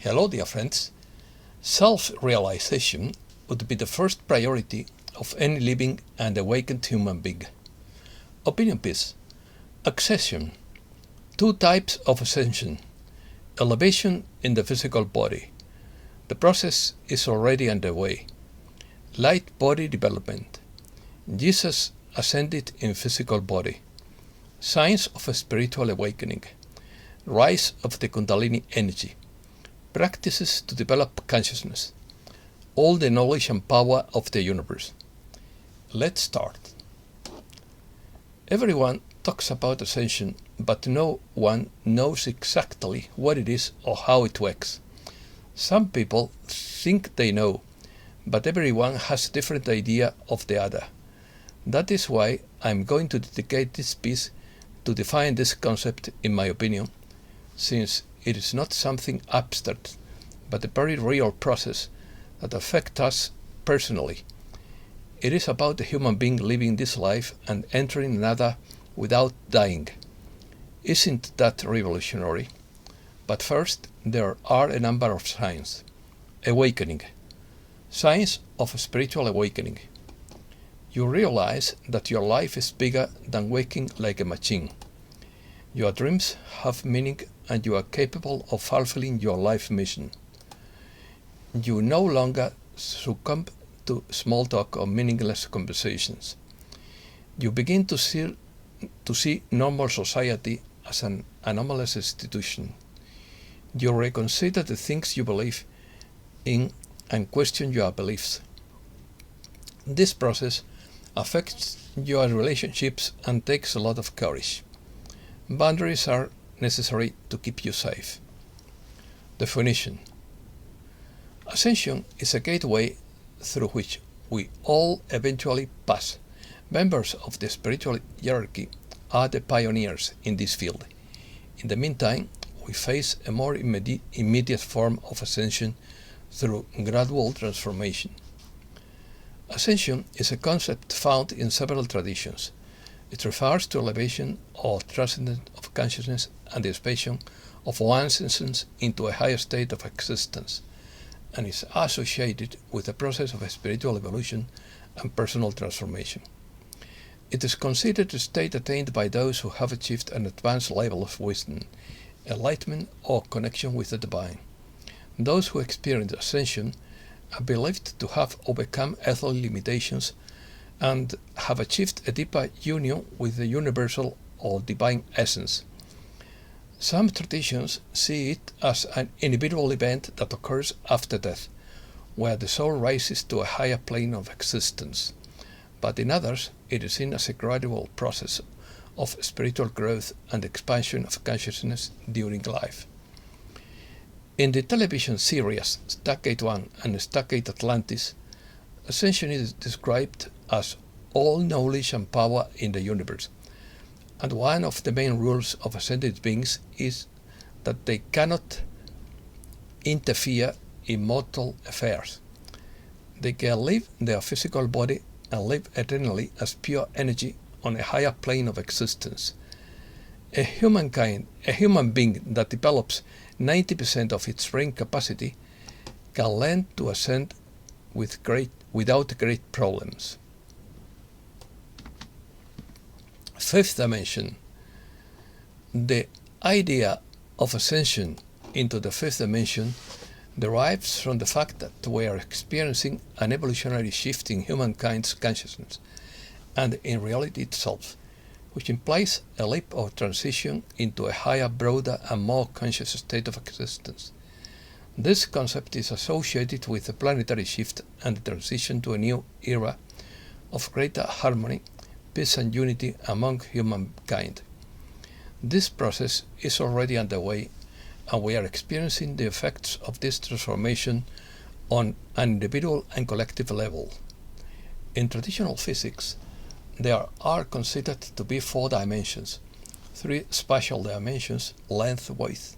Hello, dear friends. Self-realization would be the first priority of any living and awakened human being. Opinion piece. Accession. Two types of ascension. Elevation in the physical body. The process is already underway. Light body development. Jesus ascended in physical body. Signs of a spiritual awakening. Rise of the Kundalini energy. Practices to develop consciousness. All the knowledge and power of the universe. Let's start. Everyone talks about ascension, but no one knows exactly what it is or how it works. Some people think they know, but everyone has a different idea of the other. That is why I'm going to dedicate this piece to define this concept, in my opinion, since it is not something abstract, but a very real process that affects us personally. It is about a human being living this life and entering another without dying. Isn't that revolutionary? But first, there are a number of signs. Awakening. Signs of spiritual awakening. You realize that your life is bigger than working like a machine. Your dreams have meaning and you are capable of fulfilling your life mission. You no longer succumb to small talk or meaningless conversations. You begin to see normal society as an anomalous institution. You reconsider the things you believe in and question your beliefs. This process affects your relationships and takes a lot of courage. Boundaries are necessary to keep you safe. Definition. Ascension is a gateway through which we all eventually pass. Members of the spiritual hierarchy are the pioneers in this field. In the meantime, we face a more immediate form of ascension through gradual transformation. Ascension is a concept found in several traditions. It refers to elevation or transcendence of consciousness and the expansion of one's essence into a higher state of existence, and is associated with the process of spiritual evolution and personal transformation. It is considered a state attained by those who have achieved an advanced level of wisdom, enlightenment, or connection with the divine. Those who experience ascension are believed to have overcome earthly limitations and have achieved a deeper union with the universal or divine essence. Some traditions see it as an individual event that occurs after death, where the soul rises to a higher plane of existence, but in others it is seen as a gradual process of spiritual growth and expansion of consciousness during life. In the television series Stargate 1 and Stargate Atlantis, Ascension is described as all knowledge and power in the universe, and one of the main rules of ascended beings is that they cannot interfere in mortal affairs. They can leave their physical body and live eternally as pure energy on a higher plane of existence. A human being that develops 90% of its brain capacity can learn to ascend without great problems. Fifth dimension. The idea of ascension into the fifth dimension derives from the fact that we are experiencing an evolutionary shift in humankind's consciousness and in reality itself, which implies a leap of transition into a higher, broader, and more conscious state of existence. This concept is associated with the planetary shift and the transition to a new era of greater harmony, peace and unity among humankind. This process is already underway, and we are experiencing the effects of this transformation on an individual and collective level. In traditional physics, there are considered to be 4 dimensions, 3 spatial dimensions, length, width,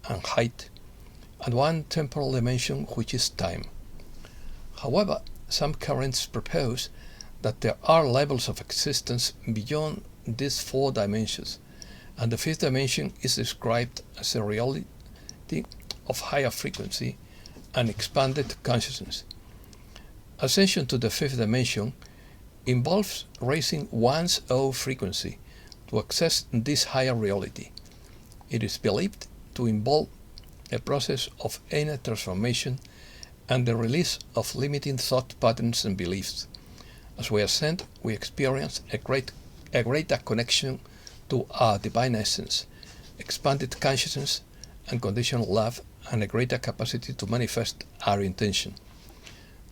and height, and 1 temporal dimension, which is time. However, some currents propose that there are levels of existence beyond these 4 dimensions, and the 5th dimension is described as a reality of higher frequency and expanded consciousness. Ascension to the fifth dimension involves raising one's own frequency to access this higher reality. It is believed to involve a process of inner transformation and the release of limiting thought patterns and beliefs. As we ascend, we experience a greater connection to our divine essence, expanded consciousness, unconditional love, and a greater capacity to manifest our intention.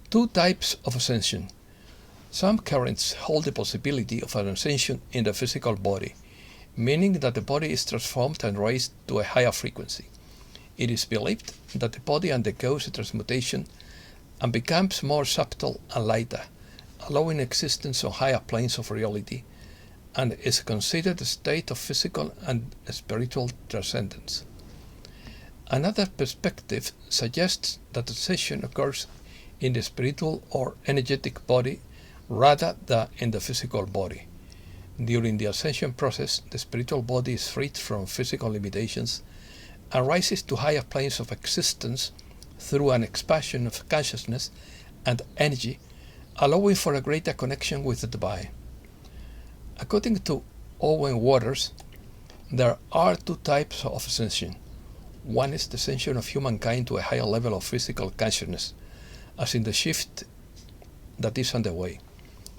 Two types of ascension. Some currents hold the possibility of an ascension in the physical body, meaning that the body is transformed and raised to a higher frequency. It is believed that the body undergoes a transmutation and becomes more subtle and lighter, allowing existence on higher planes of reality, and is considered a state of physical and spiritual transcendence. Another perspective suggests that ascension occurs in the spiritual or energetic body rather than in the physical body. During the ascension process, the spiritual body is freed from physical limitations and rises to higher planes of existence through an expansion of consciousness and energy, allowing for a greater connection with the divine. According to Owen Waters, there are two types of ascension. One is the ascension of humankind to a higher level of physical consciousness, as in the shift that is underway.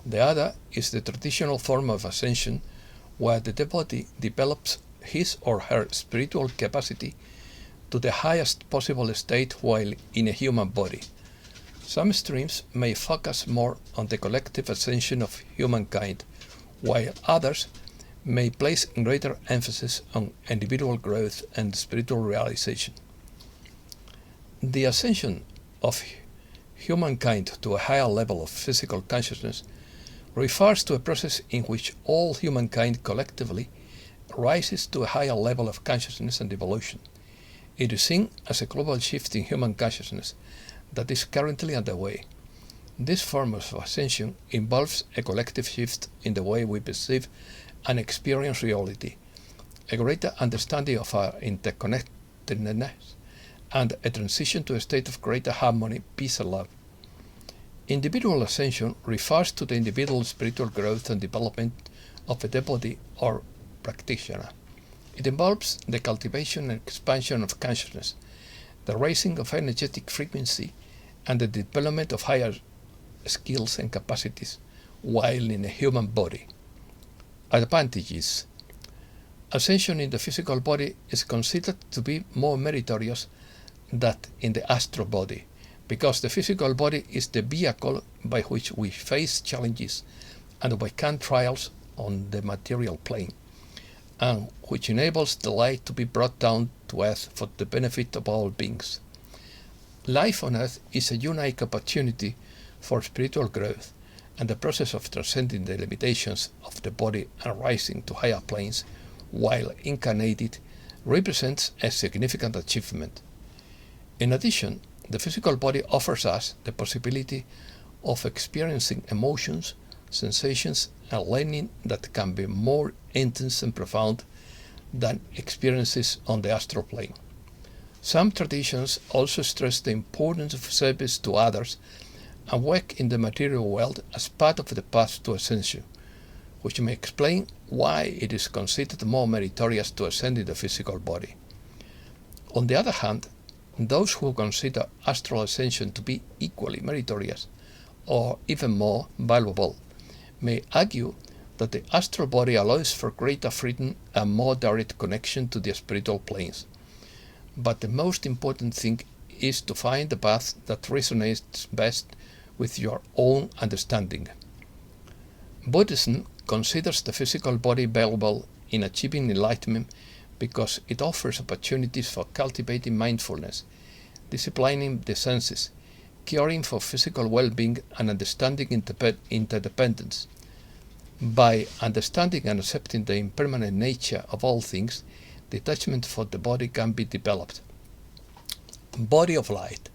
The other is the traditional form of ascension, where the devotee develops his or her spiritual capacity to the highest possible state while in a human body. Some streams may focus more on the collective ascension of humankind, while others may place greater emphasis on individual growth and spiritual realization. The ascension of humankind to a higher level of physical consciousness refers to a process in which all humankind collectively rises to a higher level of consciousness and evolution. It is seen as a global shift in human consciousness that is currently underway. This form of ascension involves a collective shift in the way we perceive and experience reality, a greater understanding of our interconnectedness, and a transition to a state of greater harmony, peace, and love. Individual ascension refers to the individual spiritual growth and development of a devotee or practitioner. It involves the cultivation and expansion of consciousness, the raising of energetic frequency, and the development of higher skills and capacities while in a human body. Advantages. Ascension in the physical body is considered to be more meritorious than in the astral body, because the physical body is the vehicle by which we face challenges and overcome trials on the material plane, and which enables the light to be brought down to earth for the benefit of all beings. Life on earth is a unique opportunity for spiritual growth, and the process of transcending the limitations of the body and rising to higher planes while incarnated represents a significant achievement. In addition, the physical body offers us the possibility of experiencing emotions, sensations, and learning that can be more intense and profound than experiences on the astral plane. Some traditions also stress the importance of service to others and work in the material world as part of the path to ascension, which may explain why it is considered more meritorious to ascend in the physical body. On the other hand, those who consider astral ascension to be equally meritorious or even more valuable may argue that the astral body allows for greater freedom and more direct connection to the spiritual planes. But the most important thing is to find the path that resonates best with your own understanding. Buddhism considers the physical body valuable in achieving enlightenment because it offers opportunities for cultivating mindfulness, disciplining the senses, caring for physical well-being, and understanding interdependence. By understanding and accepting the impermanent nature of all things, detachment for the body can be developed. Body of light.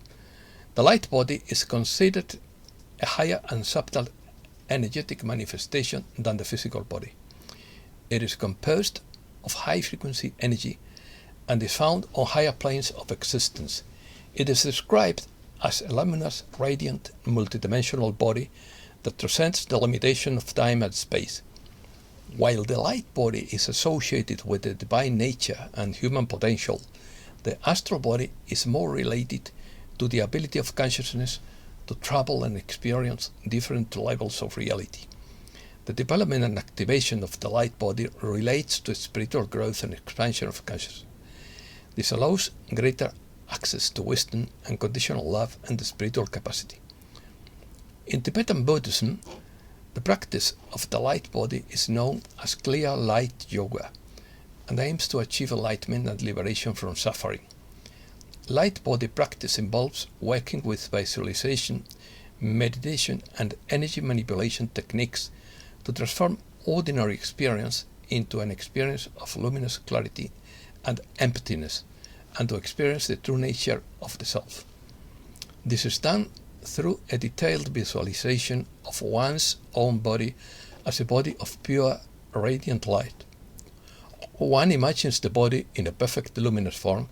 The light body is considered a higher and subtle energetic manifestation than the physical body. It is composed of high-frequency energy and is found on higher planes of existence. It is described as a luminous, radiant, multidimensional body that transcends the limitation of time and space. While the light body is associated with the divine nature and human potential, the astral body is more related to the ability of consciousness to travel and experience different levels of reality. The development and activation of the light body relates to spiritual growth and expansion of consciousness. This allows greater access to wisdom, unconditional love, and the spiritual capacity. In Tibetan Buddhism, the practice of the light body is known as clear light yoga and aims to achieve enlightenment and liberation from suffering. Light body practice involves working with visualization, meditation, and energy manipulation techniques to transform ordinary experience into an experience of luminous clarity and emptiness, and to experience the true nature of the self. This is done through a detailed visualization of one's own body as a body of pure, radiant light. One imagines the body in a perfect luminous form,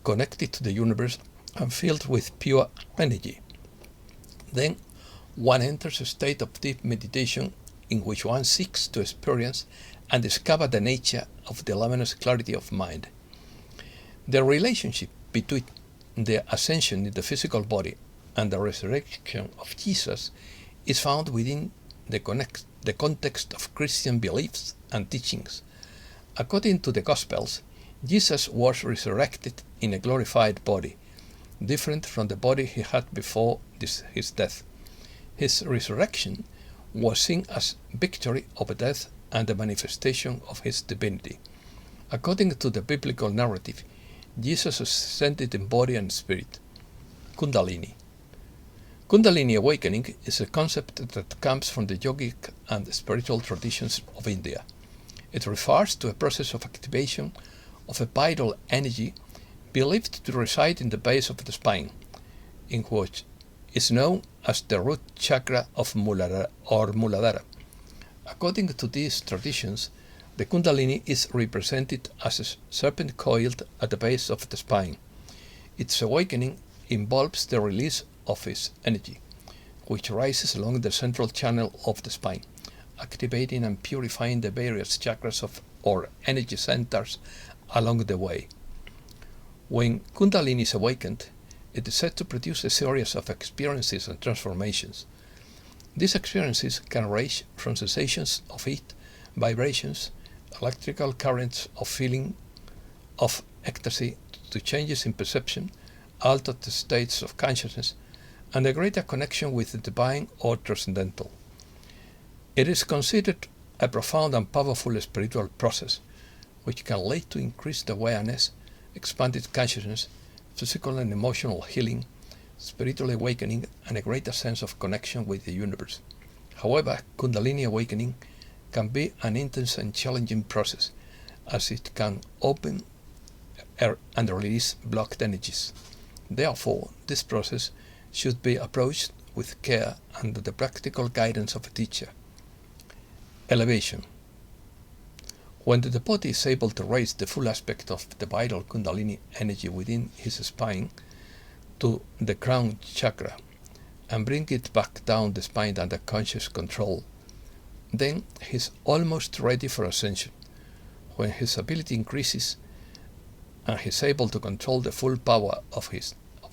connected to the universe and filled with pure energy. Then one enters a state of deep meditation in which one seeks to experience and discover the nature of the luminous clarity of mind. The relationship between the ascension in the physical body and the resurrection of Jesus is found within the context of Christian beliefs and teachings. According to the Gospels, Jesus was resurrected in a glorified body, different from the body he had before his death. His resurrection was seen as victory over death and the manifestation of his divinity. According to the biblical narrative, Jesus ascended in body and spirit. Kundalini. Kundalini awakening is a concept that comes from the yogic and spiritual traditions of India. It refers to a process of activation of a vital energy believed to reside in the base of the spine, in which is known as the root chakra of Muladhara. According to these traditions, the Kundalini is represented as a serpent coiled at the base of the spine. Its awakening involves the release of its energy, which rises along the central channel of the spine, activating and purifying the various chakras or energy centers along the way. When Kundalini is awakened, it is said to produce a series of experiences and transformations. These experiences can range from sensations of heat, vibrations, electrical currents of feeling, of ecstasy, to changes in perception, altered states of consciousness, and a greater connection with the divine or transcendental. It is considered a profound and powerful spiritual process, which can lead to increased awareness, expanded consciousness, physical and emotional healing, spiritual awakening, and a greater sense of connection with the universe. However, Kundalini awakening can be an intense and challenging process, as it can open and release blocked energies. Therefore, this process should be approached with care under the practical guidance of a teacher. Elevation. When the devotee is able to raise the full aspect of the vital Kundalini energy within his spine to the crown chakra and bring it back down the spine under conscious control, then he is almost ready for ascension. When his ability increases and he is able to control the full power of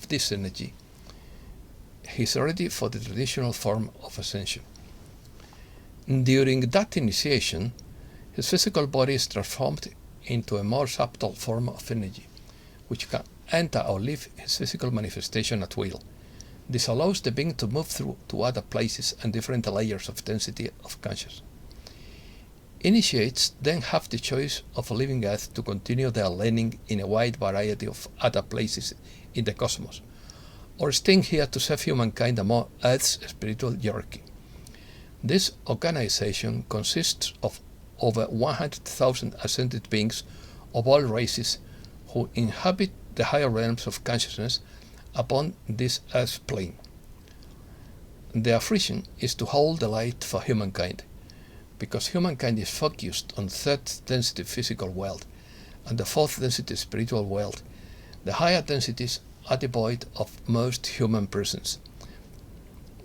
this energy, he is ready for the traditional form of ascension. During that initiation, his physical body is transformed into a more subtle form of energy, which can enter or leave his physical manifestation at will. This allows the being to move through to other places and different layers of density of consciousness. Initiates then have the choice of leaving Earth to continue their learning in a wide variety of other places in the cosmos, or staying here to serve humankind among Earth's spiritual hierarchy. This organization consists of over 100,000 ascended beings of all races who inhabit the higher realms of consciousness upon this earth plane. Their function is to hold the light for humankind, because humankind is focused on third density physical world and the fourth density spiritual world. The higher densities are devoid of most human presence.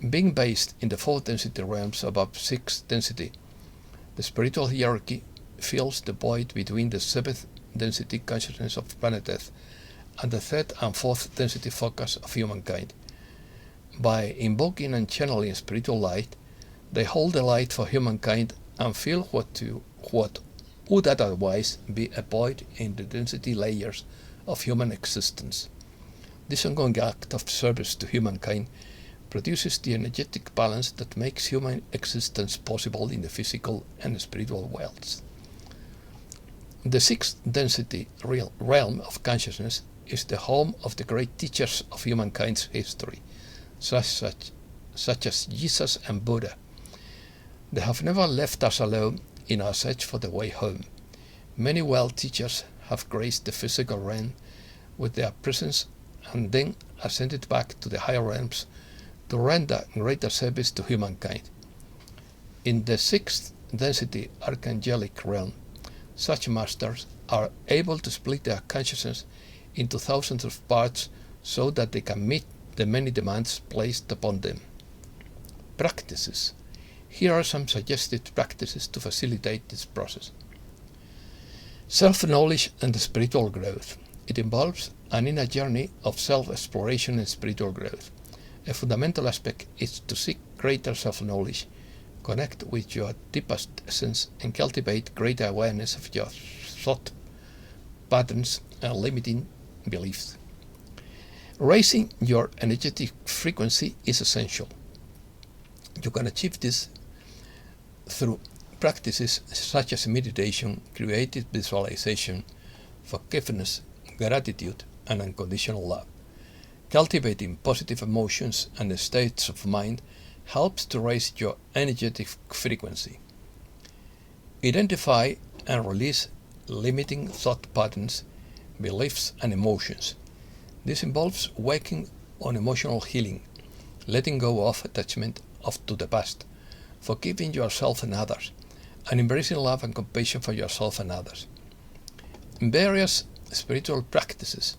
Being based in the fourth density realms above sixth density, the spiritual hierarchy fills the void between the seventh density consciousness of planet Earth and the third and fourth density focus of humankind. By invoking and channeling spiritual light, they hold the light for humankind and fill what would otherwise be a void in the density layers of human existence. This ongoing act of service to humankind produces the energetic balance that makes human existence possible in the physical and spiritual worlds. The sixth density realm of consciousness is the home of the great teachers of humankind's history, such as Jesus and Buddha. They have never left us alone in our search for the way home. Many world teachers have graced the physical realm with their presence and then ascended back to the higher realms to render greater service to humankind. In the sixth density archangelic realm, such masters are able to split their consciousness into thousands of parts so that they can meet the many demands placed upon them. Practices. Here are some suggested practices to facilitate this process. Self-knowledge and spiritual growth. It involves an inner journey of self-exploration and spiritual growth. A fundamental aspect is to seek greater self-knowledge, connect with your deepest essence, and cultivate greater awareness of your thought patterns and limiting beliefs. Raising your energetic frequency is essential. You can achieve this through practices such as meditation, creative visualization, forgiveness, gratitude, and unconditional love. Cultivating positive emotions and states of mind helps to raise your energetic frequency. Identify and release limiting thought patterns, beliefs, and emotions. This involves working on emotional healing, letting go of attachment to the past, forgiving yourself and others, and embracing love and compassion for yourself and others. Various spiritual practices,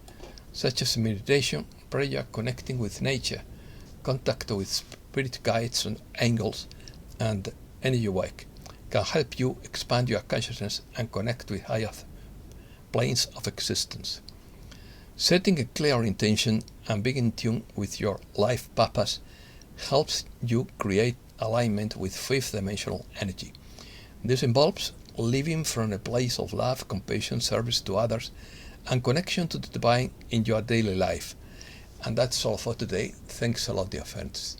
such as meditation, prayer, connecting with nature, contact with spirit guides and angels, and energy work, can help you expand your consciousness and connect with higher planes of existence. Setting a clear intention and being in tune with your life purpose helps you create alignment with fifth dimensional energy. This involves living from a place of love, compassion, service to others, and connection to the divine in your daily life. And that's all for today. Thanks a lot, dear friends.